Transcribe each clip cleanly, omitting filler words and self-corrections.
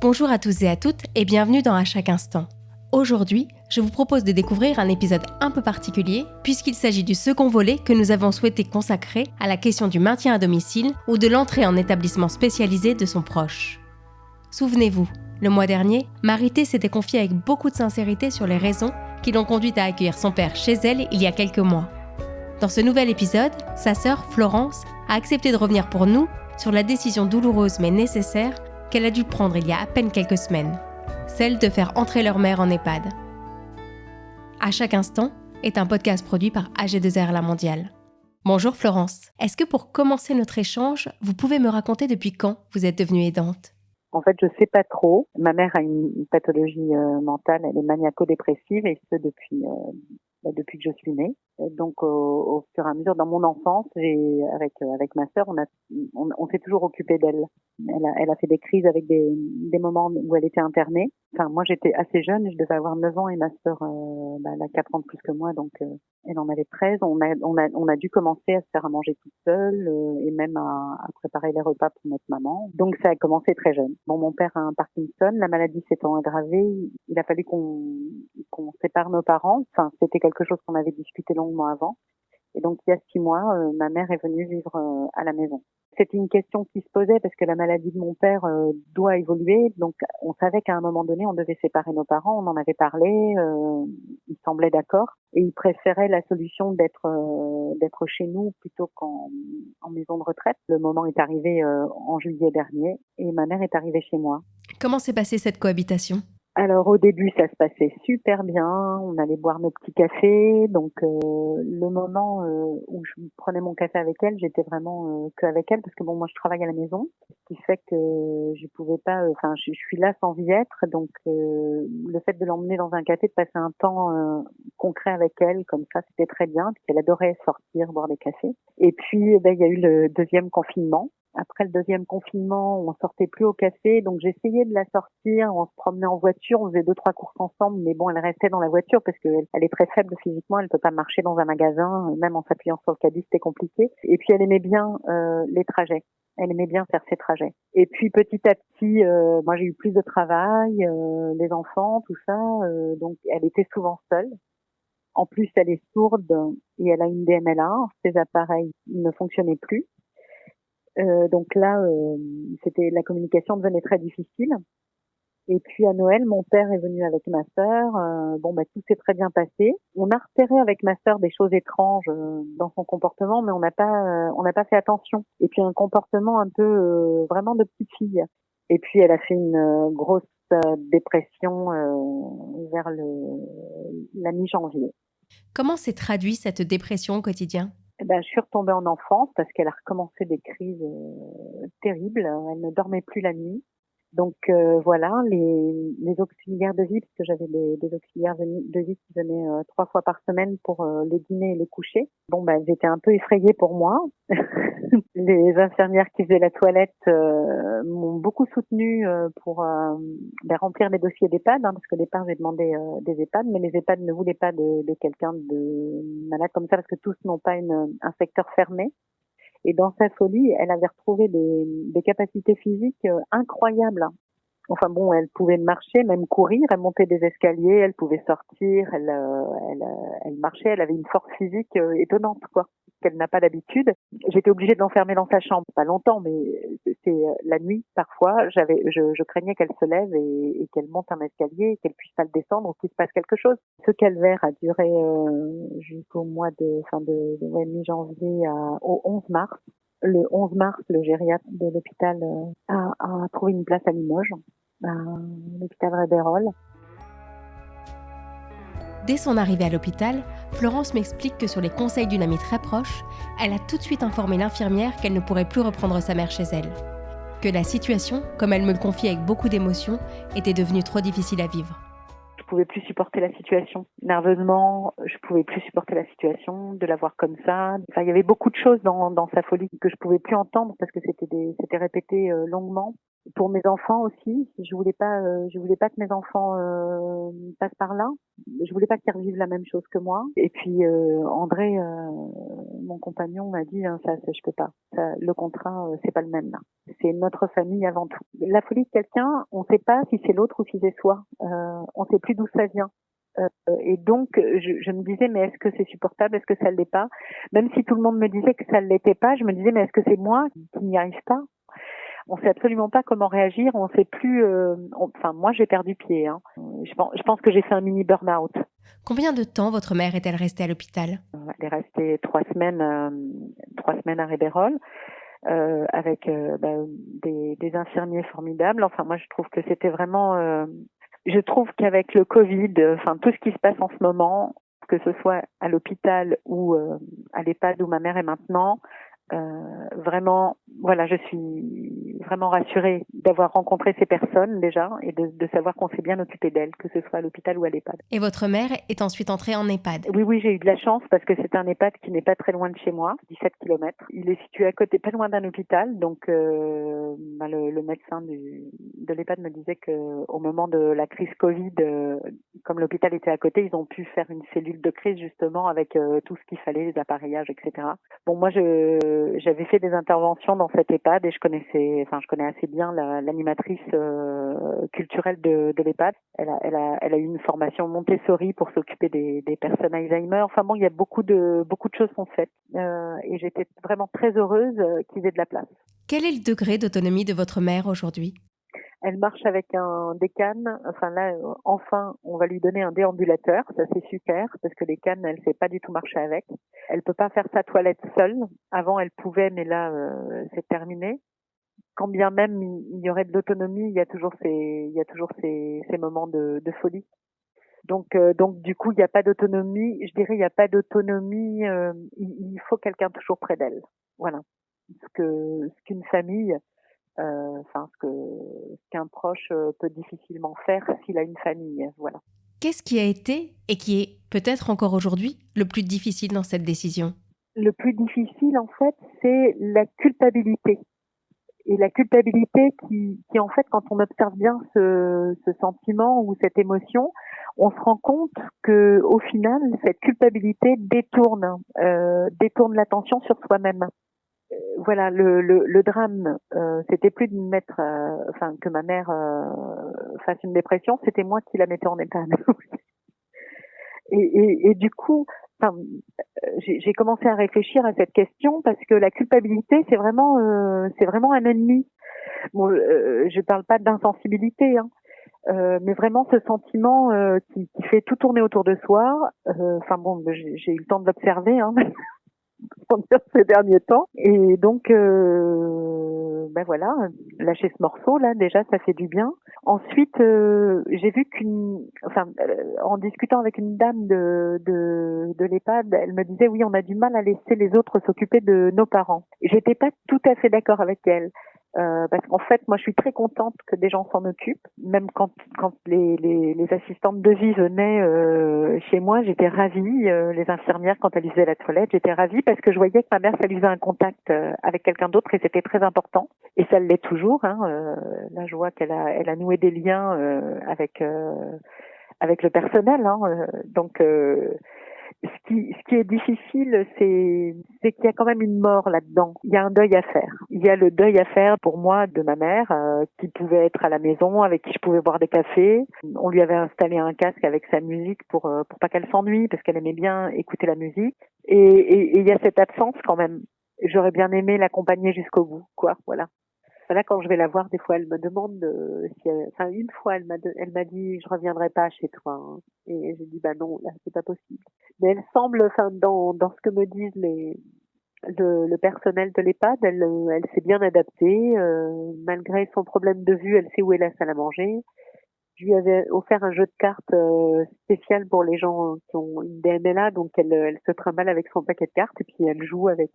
Bonjour à tous et à toutes et bienvenue dans À chaque instant. Aujourd'hui, je vous propose de découvrir un épisode un peu particulier puisqu'il s'agit du second volet que nous avons souhaité consacrer à la question du maintien à domicile ou de l'entrée en établissement spécialisé de son proche. Souvenez-vous, le mois dernier, Marité s'était confiée avec beaucoup de sincérité sur les raisons qui l'ont conduite à accueillir son père chez elle il y a quelques mois. Dans ce nouvel épisode, sa sœur, Florence, a accepté de revenir pour nous sur la décision douloureuse mais nécessaire qu'elle a dû prendre il y a à peine quelques semaines, celle de faire entrer leur mère en EHPAD. À chaque instant est un podcast produit par AG2R La Mondiale. Bonjour Florence, est-ce que pour commencer notre échange, vous pouvez me raconter depuis quand vous êtes devenue aidante ? En fait, je sais pas trop. Ma mère a une pathologie mentale, elle est maniaco-dépressive et ce depuis que je suis née. Et donc au fur et à mesure dans mon enfance, avec ma sœur, on s'est toujours occupé d'elle. Elle a fait des crises avec des moments où elle était internée. Enfin, moi j'étais assez jeune, je devais avoir 9 ans et ma sœur elle a 4 ans de plus que moi, donc elle en avait 13. On a dû commencer à se faire à manger toute seule et même à préparer les repas pour notre maman. Donc ça a commencé très jeune. Bon, mon père a un Parkinson, la maladie s'étant aggravée, il a fallu qu'on sépare nos parents. Enfin, c'était quelque chose qu'on avait discuté longuement avant. Et donc, il y a 6 mois, ma mère est venue vivre à la maison. C'était une question qui se posait parce que la maladie de mon père doit évoluer. Donc, on savait qu'à un moment donné, on devait séparer nos parents. On en avait parlé. Ils semblaient d'accord. Et ils préféraient la solution d'être chez nous plutôt qu'en maison de retraite. Le moment est arrivé en juillet dernier et ma mère est arrivée chez moi. Comment s'est passée cette cohabitation ? Alors au début ça se passait super bien, on allait boire nos petits cafés, donc le moment où je prenais mon café avec elle, j'étais vraiment que avec elle parce que bon moi je travaille à la maison, ce qui fait que je pouvais pas, je suis là sans y être, donc le fait de l'emmener dans un café, de passer un temps concret avec elle comme ça, c'était très bien, parce qu'elle adorait sortir boire des cafés. Et puis il y a eu le deuxième confinement. Après le deuxième confinement, on sortait plus au café, donc j'essayais de la sortir, on se promenait en voiture, on faisait 2-3 courses ensemble, mais bon, elle restait dans la voiture parce qu'elle est très faible physiquement, elle peut pas marcher dans un magasin, même en s'appuyant sur le caddie, c'était compliqué. Et puis elle aimait bien les trajets. Elle aimait bien faire ses trajets. Et puis petit à petit, moi j'ai eu plus de travail, les enfants, tout ça, donc elle était souvent seule. En plus, elle est sourde et elle a une DMLA, ses appareils ne fonctionnaient plus. Donc là, c'était la communication devenait très difficile. Et puis à Noël, mon père est venu avec ma sœur. Tout s'est très bien passé. On a repéré avec ma sœur des choses étranges dans son comportement, mais on n'a pas fait attention. Et puis un comportement un peu vraiment de petite fille. Et puis elle a fait une grosse dépression vers la mi-janvier. Comment s'est traduite cette dépression au quotidien ? Je suis retombée en enfance parce qu'elle a recommencé des crises terribles. Elle ne dormait plus la nuit. Donc voilà, les auxiliaires de vie, parce que j'avais des auxiliaires de vie qui venaient 3 fois par semaine pour les dîner et les coucher. Elles étaient un peu effrayées pour moi. Les infirmières qui faisaient la toilette m'ont beaucoup soutenue pour remplir les dossiers d'EHPAD, parce que au départ j'ai demandé des EHPAD, mais les EHPAD ne voulaient pas de quelqu'un de malade comme ça parce que tous n'ont pas un secteur fermé. Et dans sa folie, elle avait retrouvé des capacités physiques incroyables. Enfin bon, elle pouvait marcher, même courir, elle montait des escaliers, elle pouvait sortir, elle marchait, elle avait une force physique étonnante, quoi, qu'elle n'a pas d'habitude. J'étais obligée de l'enfermer dans sa chambre, pas longtemps, mais c'est la nuit parfois. Je craignais qu'elle se lève et qu'elle monte un escalier, qu'elle puisse pas le descendre ou qu'il se passe quelque chose. Ce calvaire a duré jusqu'au mois de mi-janvier au 11 mars. Le 11 mars, le gériatre de l'hôpital a trouvé une place à Limoges, à l'hôpital Rédérol. Dès son arrivée à l'hôpital, Florence m'explique que sur les conseils d'une amie très proche, elle a tout de suite informé l'infirmière qu'elle ne pourrait plus reprendre sa mère chez elle. Que la situation, comme elle me le confie avec beaucoup d'émotion, était devenue trop difficile à vivre. Je pouvais plus supporter la situation. Nerveusement, je pouvais plus supporter la situation, de la voir comme ça. Enfin, il y avait beaucoup de choses dans sa folie que je pouvais plus entendre parce que c'était répété longuement. Pour mes enfants aussi, je voulais pas que mes enfants passent par là. Je voulais pas qu'ils revivent la même chose que moi. Et puis André, mon compagnon, m'a dit ça je peux pas. Ça, le contrat, c'est pas le même là. C'est notre famille avant tout. La folie de quelqu'un, on sait pas si c'est l'autre ou si c'est soi. On sait plus d'où ça vient. Et donc, je me disais, mais est-ce que c'est supportable? Est-ce que ça l'est pas? Même si tout le monde me disait que ça ne l'était pas, je me disais, mais est-ce que c'est moi qui n'y arrive pas? On sait absolument pas comment réagir. On sait plus. Enfin, moi, j'ai perdu pied. Hein. Je pense que j'ai fait un mini burn-out. Combien de temps votre mère est-elle restée à l'hôpital? Elle est restée 3 semaines, 3 semaines à Ribérol. Avec des infirmiers formidables. Enfin, moi, je trouve que c'était vraiment. Je trouve qu'avec le Covid, enfin tout ce qui se passe en ce moment, que ce soit à l'hôpital ou à l'EHPAD où ma mère est maintenant, vraiment, voilà, je suis vraiment rassurée d'avoir rencontré ces personnes déjà et de savoir qu'on s'est bien occupé d'elles, que ce soit à l'hôpital ou à l'EHPAD. Et votre mère est ensuite entrée en EHPAD? Oui, j'ai eu de la chance parce que c'est un EHPAD qui n'est pas très loin de chez moi, 17 kilomètres. Il est situé à côté, pas loin d'un hôpital, donc le médecin de l'EHPAD me disait que au moment de la crise Covid, comme l'hôpital était à côté, ils ont pu faire une cellule de crise justement avec tout ce qu'il fallait, les appareillages, etc. Bon, moi, j'avais fait des interventions dans cet EHPAD et je connais assez bien l'animatrice culturelle de l'EHPAD. Elle a eu une formation Montessori pour s'occuper des personnes Alzheimer. Enfin bon, il y a beaucoup de choses sont faites et j'étais vraiment très heureuse qu'ils aient de la place. Quel est le degré d'autonomie de votre mère aujourd'hui? Elle marche avec un des cannes. Enfin là, enfin, on va lui donner un déambulateur. Ça c'est super parce que les cannes, elle sait pas du tout marcher avec. Elle peut pas faire sa toilette seule. Avant, elle pouvait, mais là, c'est terminé. Quand bien même il y aurait de l'autonomie, il y a toujours ces moments de folie. Donc du coup, il n'y a pas d'autonomie. Je dirais, il n'y a pas d'autonomie. Il faut quelqu'un toujours près d'elle. Voilà. Ce qu'une famille, ce qu'un proche peut difficilement faire s'il a une famille. Voilà. Qu'est-ce qui a été, et qui est peut-être encore aujourd'hui, le plus difficile dans cette décision? Le plus difficile, en fait, c'est la culpabilité. Et la culpabilité qui en fait, quand on observe bien ce sentiment ou cette émotion, on se rend compte que au final, cette culpabilité détourne l'attention sur soi-même. Voilà, le drame, c'était plus de mettre, que ma mère fasse une dépression, c'était moi qui la mettais en EHPAD. Et du coup, j'ai commencé à réfléchir à cette question parce que la culpabilité, c'est vraiment un ennemi. Bon, je parle pas d'insensibilité, hein, mais vraiment ce sentiment qui fait tout tourner autour de soi. J'ai eu le temps de l'observer hein, ces derniers temps, et donc voilà, lâcher ce morceau là, déjà ça fait du bien. Ensuite, j'ai vu en discutant avec une dame de l'EHPAD, elle me disait oui, on a du mal à laisser les autres s'occuper de nos parents. J'étais pas tout à fait d'accord avec elle. Parce qu'en fait, moi, je suis très contente que des gens s'en occupent. Même quand les assistantes de vie venaient chez moi, j'étais ravie. Les infirmières, quand elles faisaient la toilette, j'étais ravie parce que je voyais que ma mère, ça lui faisait un contact avec quelqu'un d'autre et c'était très important. Et ça l'est toujours. Hein. Là, je vois elle a noué des liens avec le personnel. Hein. Donc, ce qui est difficile, c'est qu'il y a quand même une mort là-dedans. Il y a un deuil à faire. Il y a le deuil à faire pour moi de ma mère, qui pouvait être à la maison, avec qui je pouvais boire des cafés. On lui avait installé un casque avec sa musique pour pas qu'elle s'ennuie, parce qu'elle aimait bien écouter la musique. Et il y a cette absence quand même. J'aurais bien aimé l'accompagner jusqu'au bout, quoi. Voilà. Là, quand je vais la voir, des fois, elle me demande une fois, elle m'a dit, je reviendrai pas chez toi. Hein. Et j'ai dit, bah non, là, c'est pas possible. Mais elle semble, dans ce que me disent le personnel de l'EHPAD, elle s'est bien adaptée. Malgré son problème de vue, elle sait où est la salle à manger. Je lui avais offert un jeu de cartes spécial pour les gens qui ont une DMLA, donc elle se trimballe avec son paquet de cartes et puis elle joue avec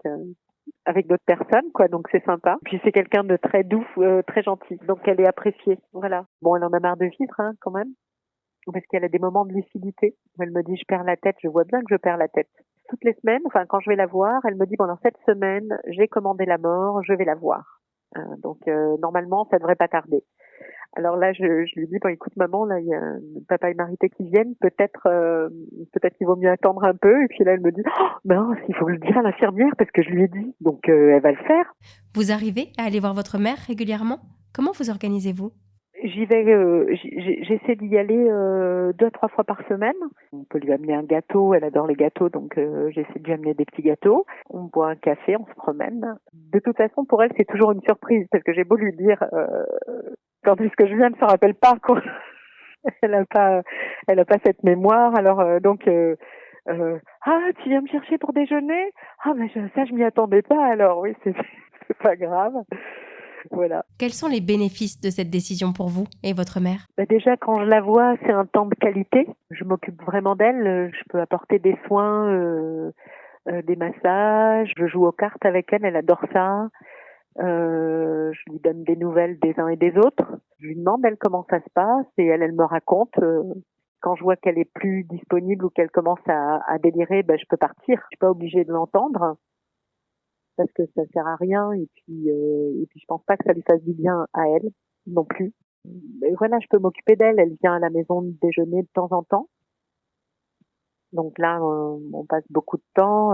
d'autres personnes, quoi. Donc c'est sympa. Puis c'est quelqu'un de très doux, très gentil, donc elle est appréciée. Voilà. Bon, elle en a marre de vivre, hein, quand même, parce qu'elle a des moments de lucidité. Elle me dit, je perds la tête. Je vois bien que je perds la tête. Toutes les semaines, enfin quand je vais la voir, elle me dit, bon alors cette semaine, j'ai commandé la mort, je vais la voir. Normalement, ça devrait pas tarder. Alors là, je lui dis, bon, écoute, maman, là, il y a papa et Marité qui viennent, peut-être qu'il vaut mieux attendre un peu. Et puis là, elle me dit, oh, mince, il faut le dire à l'infirmière parce que je lui ai dit, donc elle va le faire. Vous arrivez à aller voir votre mère régulièrement? Comment vous organisez-vous? J'y vais, j'essaie d'y aller 2 à 3 fois par semaine. On peut lui amener un gâteau, elle adore les gâteaux, donc j'essaie de lui amener des petits gâteaux. On boit un café, on se promène. De toute façon, pour elle, c'est toujours une surprise parce que j'ai beau lui dire, tandis que je viens, elle ne se rappelle pas, quoi. Elle a pas cette mémoire. Alors ah, tu viens me chercher pour déjeuner? Ah, mais ça, je m'y attendais pas. Alors oui, c'est pas grave. Voilà. Quels sont les bénéfices de cette décision pour vous et votre mère? Déjà, quand je la vois, c'est un temps de qualité. Je m'occupe vraiment d'elle. Je peux apporter des soins, des massages. Je joue aux cartes avec elle. Elle adore ça. Je lui donne des nouvelles des uns et des autres. Je lui demande, elle, comment ça se passe. Et elle me raconte. Quand je vois qu'elle est plus disponible ou qu'elle commence à délirer, je peux partir. Je suis pas obligée de l'entendre parce que ça sert à rien. Et puis je pense pas que ça lui fasse du bien à elle non plus. Et voilà, je peux m'occuper d'elle. Elle vient à la maison déjeuner de temps en temps. Donc là, on passe beaucoup de temps.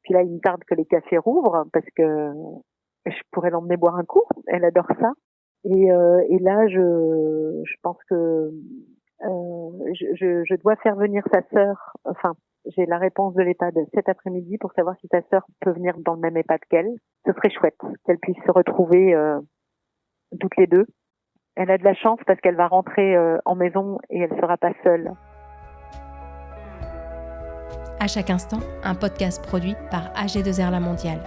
Puis là, il me tarde que les cafés rouvrent parce que je pourrais l'emmener boire un coup. Elle adore ça. Et là, je pense que je dois faire venir sa sœur. Enfin, j'ai la réponse de l'EHPAD cet après-midi pour savoir si sa sœur peut venir dans le même EHPAD qu'elle. Ce serait chouette qu'elle puisse se retrouver toutes les deux. Elle a de la chance parce qu'elle va rentrer en maison et elle sera pas seule. À chaque instant, un podcast produit par AG2R La Mondiale.